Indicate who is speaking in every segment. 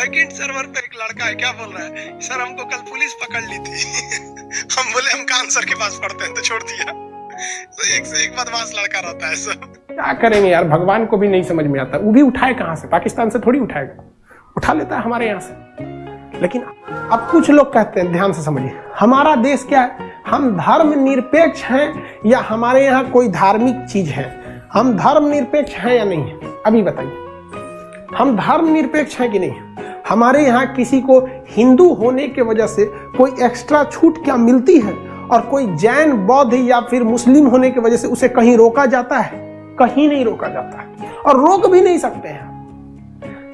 Speaker 1: Backend server पे एक लड़का है, क्या बोल रहा है, सर हमको कल पुलिस पकड़ ली थी। हम बोले हम कान सर के पास पढ़ते हैं तो छोड़ दिया। तो एक से एक बदमाश लड़का रहता है सब।
Speaker 2: क्या करेंगे यार, भगवान को भी नहीं समझ में आता। वो भी उठाए कहां से, पाकिस्तान से थोड़ी उठाएगा, उठा लेता है हमारे यहाँ से। लेकिन अब कुछ लोग कहते हैं, ध्यान से समझिए, हमारा देश क्या है, हम धर्म निरपेक्ष हैं या हमारे यहाँ कोई धार्मिक चीज है? हम धर्म निरपेक्ष हैं या नहीं है? अभी बताइए, हम धर्म निरपेक्ष हैं कि नहीं? हमारे यहाँ किसी को हिंदू होने के वजह से कोई एक्स्ट्रा छूट क्या मिलती है? और कोई जैन, बौद्ध या फिर मुस्लिम होने की वजह से उसे कहीं रोका जाता है? कहीं नहीं रोका जाता है, और रोक भी नहीं सकते हैं।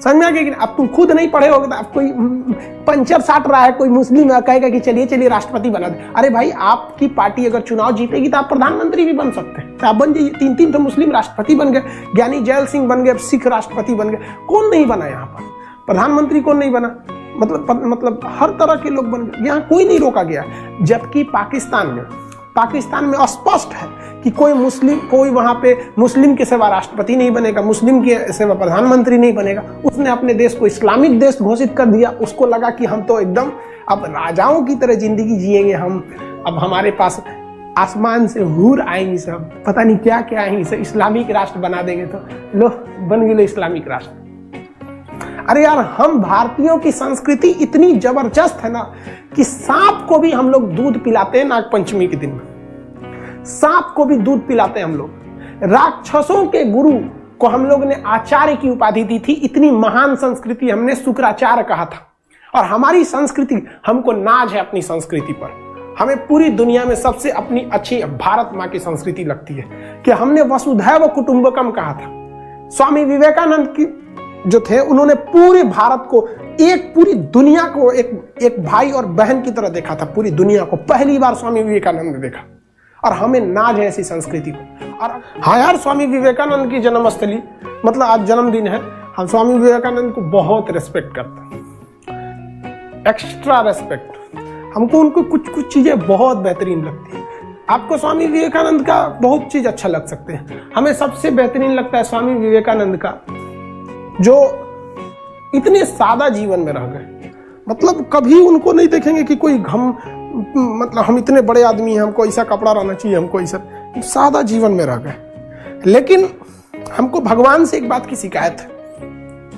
Speaker 2: समझ में आ गया कि अब तुम खुद नहीं पढ़े होगे तो अब कोई पंचर साट रहा है, कोई मुस्लिम है, कहेगा कि चलिए चलिए राष्ट्रपति बना दे। अरे भाई, आपकी पार्टी अगर चुनाव जीतेगी तो आप प्रधानमंत्री भी बन सकते हैं। तो आप बन जाइए। 3 तो मुस्लिम राष्ट्रपति बन गए, ज्ञानी जैल सिंह बन गए, सिख राष्ट्रपति बन गए। कौन नहीं बना यहाँ पर? प्रधानमंत्री कौन नहीं बना? मतलब हर तरह के लोग बन गए, यहाँ कोई नहीं रोका गया। जबकि पाकिस्तान में स्पष्ट है कि कोई वहां पे मुस्लिम के सिवा राष्ट्रपति नहीं बनेगा, मुस्लिम के सिवा प्रधानमंत्री नहीं बनेगा। उसने अपने देश को इस्लामिक देश घोषित कर दिया। उसको लगा कि हम तो एकदम अब राजाओं की तरह जिंदगी जिएंगे हम, अब हमारे पास आसमान से हूर आएंगी, सब पता नहीं क्या क्या आएंगी, सब इस्लामिक राष्ट्र बना देंगे। तो लो बन गए इस्लामिक राष्ट्र। अरे यार, हम भारतीयों की संस्कृति इतनी जबरदस्त है ना कि सांप को भी हम लोग दूध पिलाते हैं नाग पंचमी के दिन में। सांप को भी दूध पिलाते हैं हम लोग। राक्षसों के गुरु को हम लोग ने आचार्य की उपाधि दी थी। इतनी महान संस्कृति हमने शुक्राचार्य कहा था। और हमारी संस्कृति, हमको नाज है अपनी संस्कृति पर। हमें पूरी दुनिया में सबसे अपनी अच्छी भारत माँ की संस्कृति लगती है कि हमने वसुधैव कुटुंबकम कहा था। स्वामी विवेकानंद की जो थे, उन्होंने पूरे भारत को, पूरी दुनिया को एक भाई और बहन की तरह देखा था। पूरी दुनिया को पहली बार स्वामी विवेकानंद ने देखा। और हमें नाज है ऐसी संस्कृति को। और हाँ यार, स्वामी विवेकानंद की जन्मस्थली, मतलब आज जन्मदिन है, हम स्वामी विवेकानंद को बहुत रेस्पेक्ट करते हैं, एक्स्ट्रा रेस्पेक्ट। हमको उनको कुछ चीजें बहुत बेहतरीन लगती है। आपको स्वामी विवेकानंद का बहुत चीज अच्छा लग सकते हैं। हमें सबसे बेहतरीन लगता है स्वामी विवेकानंद का जो इतने सादा जीवन में रह गए। मतलब कभी उनको नहीं देखेंगे कि कोई हम इतने बड़े आदमी हैं, हमको ऐसा कपड़ा रहना चाहिए, हमको ऐसा, सादा जीवन में रह गए। लेकिन हमको भगवान से एक बात की शिकायत है,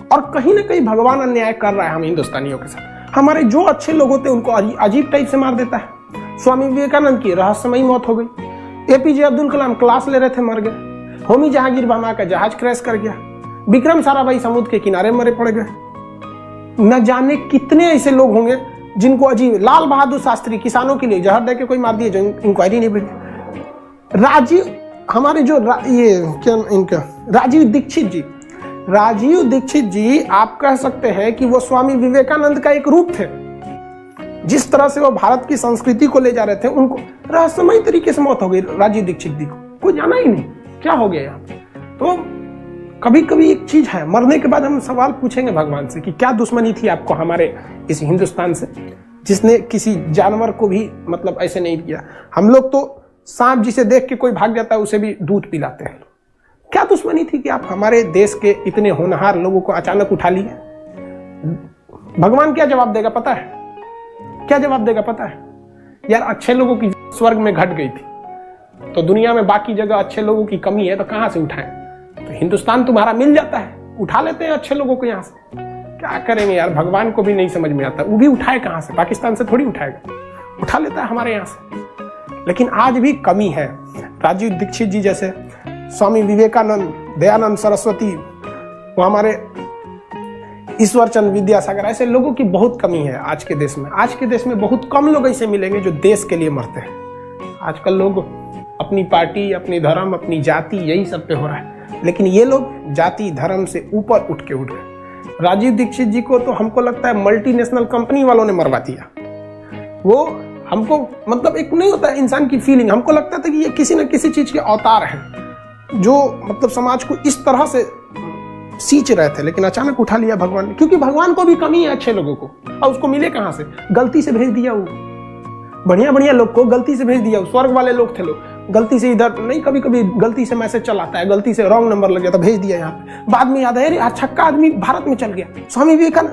Speaker 2: और कहीं ना कहीं भगवान अन्याय कर रहा है हम हिंदुस्तानियों के साथ। हमारे जो अच्छे लोग होते हैं उनको अजीब टाइप से मार देता है। स्वामी विवेकानंद की रहस्यमयी मौत हो गई। एपीजे अब्दुल कलाम क्लास ले रहे थे, मर गए। होमी जहांगीर वर्मा का जहाज क्रैश कर गया। विक्रम साराभाई समुद्र के किनारे मरे पड़ गए। न जाने कितने ऐसे लोग होंगे जिनको अजीब। लाल बहादुर शास्त्री किसानों के लिए जहर देके कोई मार दिए, जो इंक्वायरी नहीं बनी। राजीव दीक्षित जी आप कह सकते हैं कि वो स्वामी विवेकानंद का एक रूप थे। जिस तरह से वो भारत की संस्कृति को ले जा रहे थे, उनको रहस्यमयी तरीके से मौत हो गई राजीव दीक्षित जी को। कोई जाना ही नहीं क्या हो गया यहाँ। तो कभी कभी एक चीज है, मरने के बाद हम सवाल पूछेंगे भगवान से कि क्या दुश्मनी थी आपको हमारे इस हिंदुस्तान से, जिसने किसी जानवर को भी मतलब ऐसे नहीं किया। हम लोग तो सांप जिसे देख के कोई भाग जाता है उसे भी दूध पिलाते हैं। क्या दुश्मनी थी कि आप हमारे देश के इतने होनहार लोगों को अचानक उठा लिए? भगवान क्या जवाब देगा पता है? क्या जवाब देगा पता है? यार, अच्छे लोगों की स्वर्ग में घट गई थी, तो दुनिया में बाकी जगह अच्छे लोगों की कमी है, तो कहां से उठाएं? तो हिंदुस्तान तुम्हारा मिल जाता है, उठा लेते हैं अच्छे लोगों को यहाँ से। क्या करेंगे यार, भगवान को भी नहीं समझ में आता। वो भी उठाए कहां से? पाकिस्तान से थोड़ी उठाएगा, उठा लेता है हमारे यहाँ से। लेकिन आज भी कमी है। राजीव दीक्षित जी जैसे, स्वामी विवेकानंद, दयानंद सरस्वती, वो हमारे ईश्वर चंद्र विद्यासागर, ऐसे लोगों की बहुत कमी है आज के देश में। आज के देश में बहुत कम लोग ऐसे मिलेंगे जो देश के लिए मरते हैं। आजकल लोग अपनी पार्टी, अपनी धर्म, अपनी जाति, यही सब पे हो रहा है। लेकिन ये लोग जाति धर्म से ऊपर उठ गए। राजीव दीक्षित जी को तो हमको लगता है मल्टीनेशनल कंपनी वालों ने मरवा दिया। वो हमको मतलब एक नहीं होता इंसान की फीलिंग, हमको लगता था कि ये किसी न किसी चीज के अवतार हैं जो मतलब समाज को इस तरह से सींच रहे थे। लेकिन अचानक उठा लिया भगवान ने, क्योंकि भगवान को भी कमी है अच्छे लोगों को। और उसको मिले कहां से? गलती से भेज दिया। वो बढ़िया लोग को गलती से भेज दिया। स्वर्ग वाले लोग थे, लोग गलती से इधर नहीं, कभी कभी गलती से मैसेज चलाता है, गलती से रॉन्ग नंबर लग गया था, भेज दिया यहाँ पे। बाद में याद है, अरे छक्का आदमी भारत में चल गया। स्वामी विवेकानंद